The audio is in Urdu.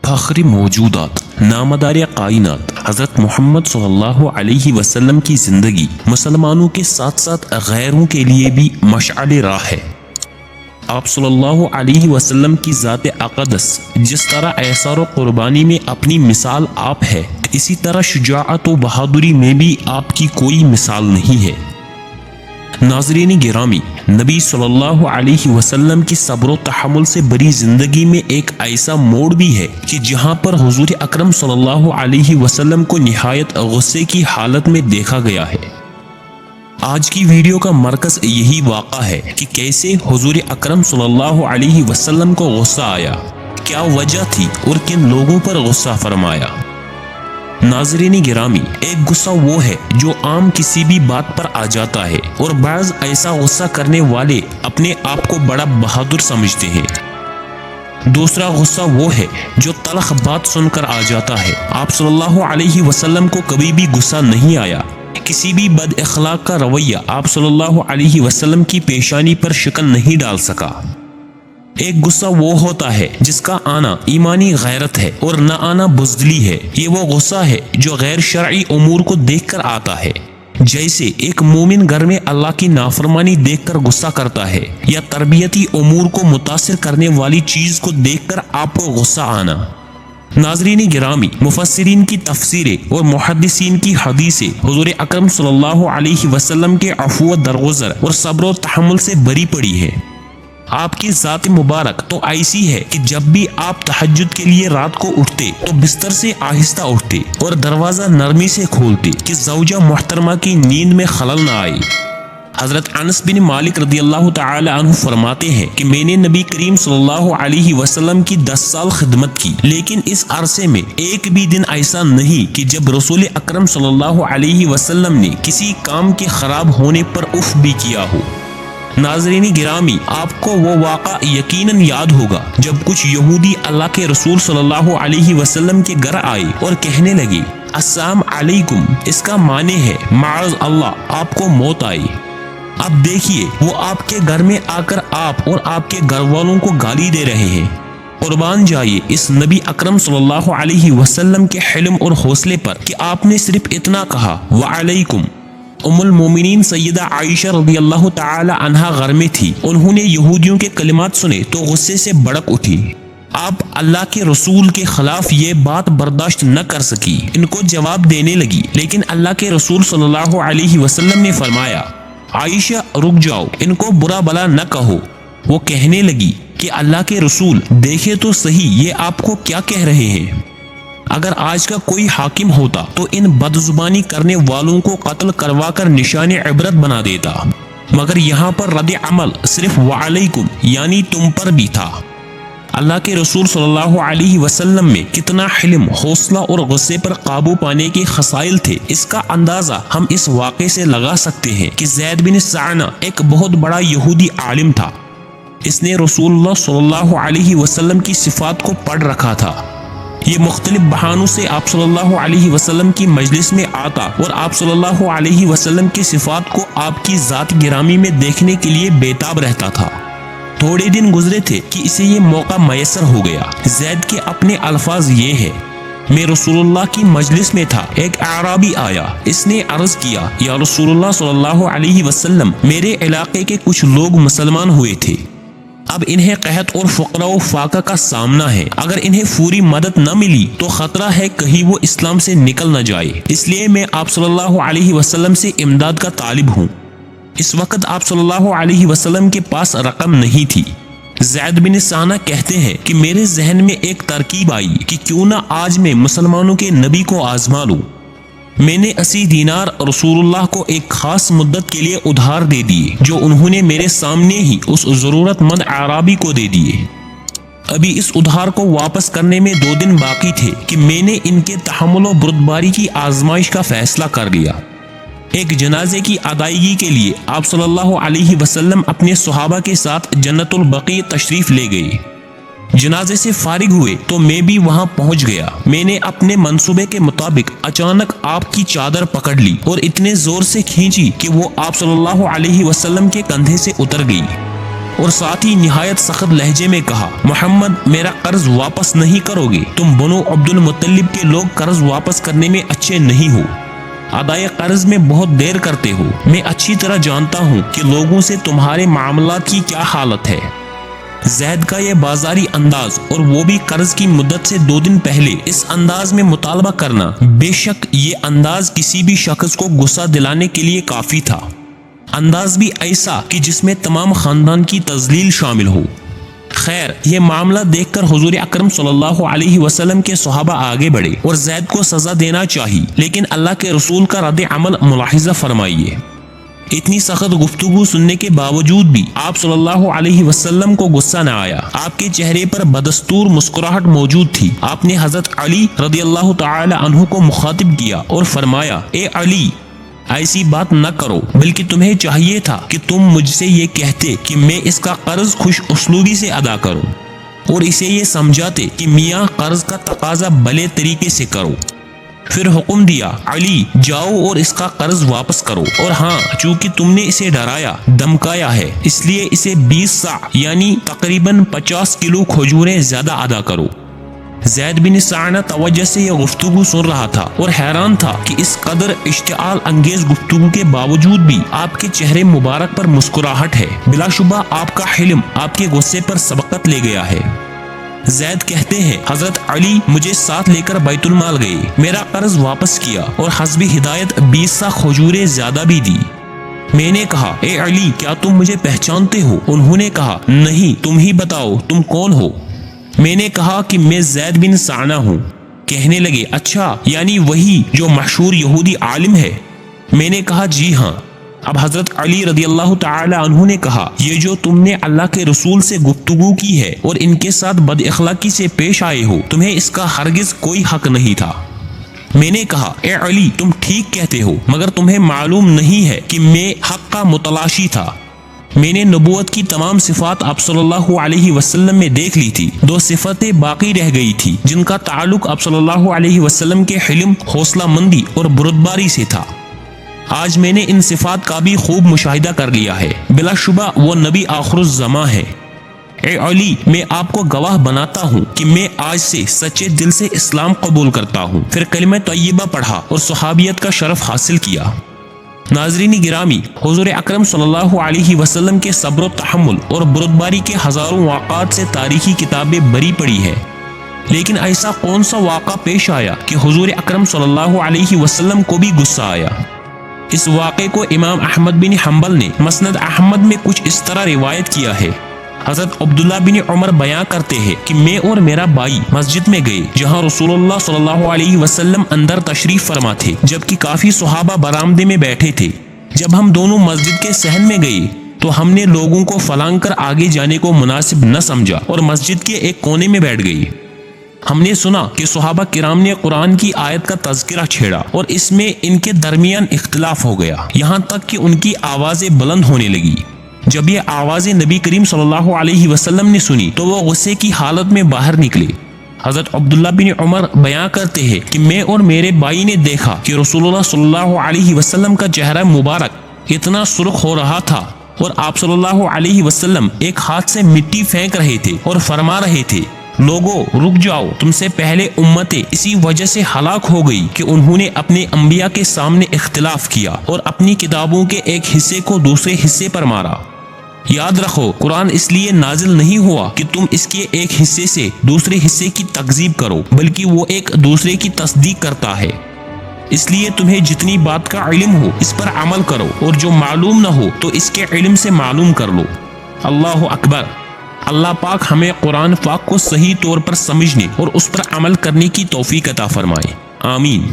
فخر موجودات نامدار کائنات حضرت محمد صلی اللہ علیہ وسلم کی زندگی مسلمانوں کے ساتھ ساتھ غیروں کے لیے بھی مشعل راہ ہے۔ آپ صلی اللہ علیہ وسلم کی ذات اقدس جس طرح ایثار و قربانی میں اپنی مثال آپ ہے، اسی طرح شجاعت و بہادری میں بھی آپ کی کوئی مثال نہیں ہے۔ ناظرین گرامی، نبی صلی اللہ علیہ وسلم کی صبر و تحمل سے بری زندگی میں ایک ایسا موڑ بھی ہے کہ جہاں پر حضور اکرم صلی اللہ علیہ وسلم کو نہایت غصے کی حالت میں دیکھا گیا ہے۔ آج کی ویڈیو کا مرکز یہی واقعہ ہے کہ کیسے حضور اکرم صلی اللہ علیہ وسلم کو غصہ آیا، کیا وجہ تھی اور کن لوگوں پر غصہ فرمایا۔ ناظرین گرامی، ایک غصہ وہ ہے جو عام کسی بھی بات پر آ جاتا ہے اور بعض ایسا غصہ کرنے والے اپنے آپ کو بڑا بہادر سمجھتے ہیں۔ دوسرا غصہ وہ ہے جو تلخ بات سن کر آ جاتا ہے۔ آپ صلی اللہ علیہ وسلم کو کبھی بھی غصہ نہیں آیا، کسی بھی بد اخلاق کا رویہ آپ صلی اللہ علیہ وسلم کی پیشانی پر شکن نہیں ڈال سکا۔ ایک غصہ وہ ہوتا ہے جس کا آنا ایمانی غیرت ہے اور نہ آنا بزدلی ہے۔ یہ وہ غصہ ہے جو غیر شرعی امور کو دیکھ کر آتا ہے، جیسے ایک مومن گھر میں اللہ کی نافرمانی دیکھ کر غصہ کرتا ہے، یا تربیتی امور کو متاثر کرنے والی چیز کو دیکھ کر آپ کو غصہ آنا۔ ناظرین گرامی، مفسرین کی تفسیریں اور محدثین کی حدیثیں حضور اکرم صلی اللہ علیہ وسلم کے عفو و درگزر اور صبر و تحمل سے بری پڑی ہے۔ آپ کی ذات مبارک تو ایسی ہے کہ جب بھی آپ تہجد کے لیے رات کو اٹھتے تو بستر سے آہستہ اٹھتے اور دروازہ نرمی سے کھولتے کہ زوجہ محترمہ کی نیند میں خلل نہ آئے۔ حضرت انس بن مالک رضی اللہ تعالی عنہ فرماتے ہیں کہ میں نے نبی کریم صلی اللہ علیہ وسلم کی 10 سال خدمت کی، لیکن اس عرصے میں ایک بھی دن ایسا نہیں کہ جب رسول اکرم صلی اللہ علیہ وسلم نے کسی کام کے خراب ہونے پر اف بھی کیا ہو۔ ناظرین گرامی، آپ کو وہ واقعہ یقیناً یاد ہوگا جب کچھ یہودی اللہ کے رسول صلی اللہ علیہ وسلم کے گھر آئے اور کہنے لگے السلام علیکم، اس کا معنی ہے معاذ اللہ آپ کو موت آئی۔ اب دیکھیے، وہ آپ کے گھر میں آ کر آپ اور آپ کے گھر والوں کو گالی دے رہے ہیں۔ قربان جائیے اس نبی اکرم صلی اللہ علیہ وسلم کے حلم اور حوصلے پر کہ آپ نے صرف اتنا کہا وعلیکم۔ ام المومنین سیدہ عائشہ رضی اللہ تعالی عنہا گھر میں تھی، انہوں نے یہودیوں کے کلمات سنے تو غصے سے بھڑک اٹھی۔ آپ اللہ کے رسول کے خلاف یہ بات برداشت نہ کر سکی، ان کو جواب دینے لگی، لیکن اللہ کے رسول صلی اللہ علیہ وسلم نے فرمایا عائشہ رک جاؤ، ان کو برا بلا نہ کہو۔ وہ کہنے لگی کہ اللہ کے رسول دیکھے تو صحیح یہ آپ کو کیا کہہ رہے ہیں۔ اگر آج کا کوئی حاکم ہوتا تو ان بدزبانی کرنے والوں کو قتل کروا کر نشان عبرت بنا دیتا، مگر یہاں پر رد عمل صرف وعلیکم یعنی تم پر بھی تھا۔ اللہ کے رسول صلی اللہ علیہ وسلم میں کتنا حلم، حوصلہ اور غصے پر قابو پانے کے خصائل تھے، اس کا اندازہ ہم اس واقعے سے لگا سکتے ہیں کہ زید بن سعنہ ایک بہت بڑا یہودی عالم تھا۔ اس نے رسول اللہ صلی اللہ علیہ وسلم کی صفات کو پڑھ رکھا تھا۔ یہ مختلف بہانوں سے آپ صلی اللہ علیہ وسلم کی مجلس میں آتا اور آپ صلی اللہ علیہ وسلم کی صفات کو آپ کی ذات گرامی میں دیکھنے کے لیے بےتاب رہتا تھا۔ تھوڑے دن گزرے تھے کہ اسے یہ موقع میسر ہو گیا۔ زید کے اپنے الفاظ یہ ہے، میں رسول اللہ کی مجلس میں تھا، ایک اعرابی آیا، اس نے عرض کیا یا رسول اللہ صلی اللہ علیہ وسلم، میرے علاقے کے کچھ لوگ مسلمان ہوئے تھے، اب انہیں قحط اور فقر و فاقہ کا سامنا ہے، اگر انہیں فوری مدد نہ ملی تو خطرہ ہے کہیں وہ اسلام سے نکل نہ جائے، اس لیے میں آپ صلی اللہ علیہ وسلم سے امداد کا طالب ہوں۔ اس وقت آپ صلی اللہ علیہ وسلم کے پاس رقم نہیں تھی۔ زید بن سعنہ کہتے ہیں کہ میرے ذہن میں ایک ترکیب آئی کہ کیوں نہ آج میں مسلمانوں کے نبی کو آزما لوں۔ میں نے 80 دینار رسول اللہ کو ایک خاص مدت کے لیے ادھار دے دیے، جو انہوں نے میرے سامنے ہی اس ضرورت مند اعرابی کو دے دیے۔ ابھی اس ادھار کو واپس کرنے میں 2 دن باقی تھے کہ میں نے ان کے تحمل و بردباری کی آزمائش کا فیصلہ کر لیا۔ ایک جنازے کی ادائیگی کے لیے آپ صلی اللہ علیہ وسلم اپنے صحابہ کے ساتھ جنت البقیع تشریف لے گئے۔ جنازے سے فارغ ہوئے تو میں بھی وہاں پہنچ گیا۔ میں نے اپنے منصوبے کے مطابق اچانک آپ کی چادر پکڑ لی اور اتنے زور سے کھینچی کہ وہ آپ صلی اللہ علیہ وسلم کے کندھے سے اتر گئی۔ اور ساتھ ہی نہایت سخت لہجے میں کہا، محمد میرا قرض واپس نہیں کرو گے، تم بنو عبد المطلب کے لوگ قرض واپس کرنے میں اچھے نہیں ہو، ادائے قرض میں بہت دیر کرتے ہو، میں اچھی طرح جانتا ہوں کہ لوگوں سے تمہارے معاملات کی کیا حالت ہے۔ زید کا یہ بازاری انداز اور وہ بھی قرض کی مدت سے 2 دن پہلے اس انداز میں مطالبہ کرنا، بے شک یہ انداز کسی بھی شخص کو غصہ دلانے کے لیے کافی تھا، انداز بھی ایسا کہ جس میں تمام خاندان کی تذلیل شامل ہو۔ خیر، یہ معاملہ دیکھ کر حضور اکرم صلی اللہ علیہ وسلم کے صحابہ آگے بڑھے اور زید کو سزا دینا چاہی، لیکن اللہ کے رسول کا رد عمل ملاحظہ فرمائیے۔ اتنی سخت گفتگو سننے کے باوجود بھی آپ صلی اللہ علیہ وسلم کو غصہ نہ آیا، آپ کے چہرے پر بدستور مسکراہٹ موجود تھی۔ آپ نے حضرت علی رضی اللہ تعالی عنہ کو مخاطب کیا اور فرمایا، اے علی، ایسی بات نہ کرو، بلکہ تمہیں چاہیے تھا کہ تم مجھ سے یہ کہتے کہ میں اس کا قرض خوش اسلوبی سے ادا کروں، اور اسے یہ سمجھاتے کہ میاں قرض کا تقاضا بھلے طریقے سے کرو۔ پھر حکم دیا، علی جاؤ اور اس کا قرض واپس کرو، اور ہاں، چونکہ تم نے اسے ڈرایا، دمکایا ہے، اس لیے اسے 20 صاع یعنی تقریباً 50 کلو کھجوریں زیادہ ادا کرو۔ زید بن سعنہ توجہ سے یہ گفتگو سن رہا تھا اور حیران تھا کہ اس قدر اشتعال انگیز گفتگو کے باوجود بھی آپ کے چہرے مبارک پر مسکراہٹ ہے۔ بلا شبہ آپ کا حلم آپ کے غصے پر سبقت لے گیا ہے۔ زید کہتے ہیں، حضرت علی مجھے ساتھ لے کر بیت المال گئے، میرا قرض واپس کیا اور حسب ہدایت 20 صاع کھجوریں زیادہ بھی دی۔ میں نے کہا، اے علی کیا تم مجھے پہچانتے ہو؟ انہوں نے کہا، نہیں، تم ہی بتاؤ تم کون ہو؟ میں نے کہا کہ میں زید بن سعنہ ہوں۔ کہنے لگے، اچھا، یعنی وہی جو مشہور یہودی عالم ہے؟ میں نے کہا، جی ہاں۔ اب حضرت علی رضی اللہ تعالی عنہ نے کہا، یہ جو تم نے اللہ کے رسول سے گفتگو کی ہے اور ان کے ساتھ بد اخلاقی سے پیش آئے ہو، تمہیں اس کا ہرگز کوئی حق نہیں تھا۔ میں نے کہا، اے علی تم ٹھیک کہتے ہو، مگر تمہیں معلوم نہیں ہے کہ میں حق کا متلاشی تھا۔ میں نے نبوت کی تمام صفات آپ صلی اللہ علیہ وسلم میں دیکھ لی تھی، 2 صفتیں باقی رہ گئی تھی جن کا تعلق آپ صلی اللہ علیہ وسلم کے حلم، حوصلہ مندی اور بردباری سے تھا۔ آج میں نے ان صفات کا بھی خوب مشاہدہ کر لیا ہے، بلا شبہ وہ نبی آخر الزماں ہے۔ اے علی، میں آپ کو گواہ بناتا ہوں کہ میں آج سے سچے دل سے اسلام قبول کرتا ہوں۔ پھر کلمہ طیبہ پڑھا اور صحابیت کا شرف حاصل کیا۔ ناظرین گرامی، حضور اکرم صلی اللہ علیہ وسلم کے صبر و تحمل اور بردباری کے ہزاروں واقعات سے تاریخی کتابیں بھری پڑی ہے، لیکن ایسا کون سا واقعہ پیش آیا کہ حضور اکرم صلی اللہ علیہ وسلم کو بھی غصہ آیا؟ اس واقعے کو امام احمد بن حنبل نے مسند احمد میں کچھ اس طرح روایت کیا ہے۔ حضرت عبداللہ بن عمر بیان کرتے ہیں کہ میں اور میرا بھائی مسجد میں گئے جہاں رسول اللہ صلی اللہ علیہ وسلم اندر تشریف فرما تھے، جبکہ کافی صحابہ برآمدے میں بیٹھے تھے۔ جب ہم دونوں مسجد کے صحن میں گئے تو ہم نے لوگوں کو فلانگ کر آگے جانے کو مناسب نہ سمجھا اور مسجد کے ایک کونے میں بیٹھ گئی۔ ہم نے سنا کہ صحابہ کرام نے قرآن کی آیت کا تذکرہ چھیڑا اور اس میں ان کے درمیان اختلاف ہو گیا، یہاں تک کہ ان کی آوازیں بلند ہونے لگی۔ جب یہ آوازیں نبی کریم صلی اللہ علیہ وسلم نے سنی تو وہ غصے کی حالت میں باہر نکلے۔ حضرت عبداللہ بن عمر بیان کرتے ہیں کہ میں اور میرے بھائی نے دیکھا کہ رسول اللہ صلی اللہ علیہ وسلم کا چہرہ مبارک اتنا سرخ ہو رہا تھا اور آپ صلی اللہ علیہ وسلم ایک ہاتھ سے مٹی پھینک رہے تھے اور فرما رہے تھے، لوگو رک جاؤ، تم سے پہلے امتیں اسی وجہ سے ہلاک ہو گئی کہ انہوں نے اپنے انبیاء کے سامنے اختلاف کیا اور اپنی کتابوں کے ایک حصے کو دوسرے حصے پر مارا۔ یاد رکھو، قرآن اس لیے نازل نہیں ہوا کہ تم اس کے ایک حصے سے دوسرے حصے کی تکذیب کرو، بلکہ وہ ایک دوسرے کی تصدیق کرتا ہے۔ اس لیے تمہیں جتنی بات کا علم ہو اس پر عمل کرو، اور جو معلوم نہ ہو تو اس کے علم سے معلوم کر لو۔ اللہ اکبر۔ اللہ پاک ہمیں قرآن پاک کو صحیح طور پر سمجھنے اور اس پر عمل کرنے کی توفیق عطا فرمائے، آمین۔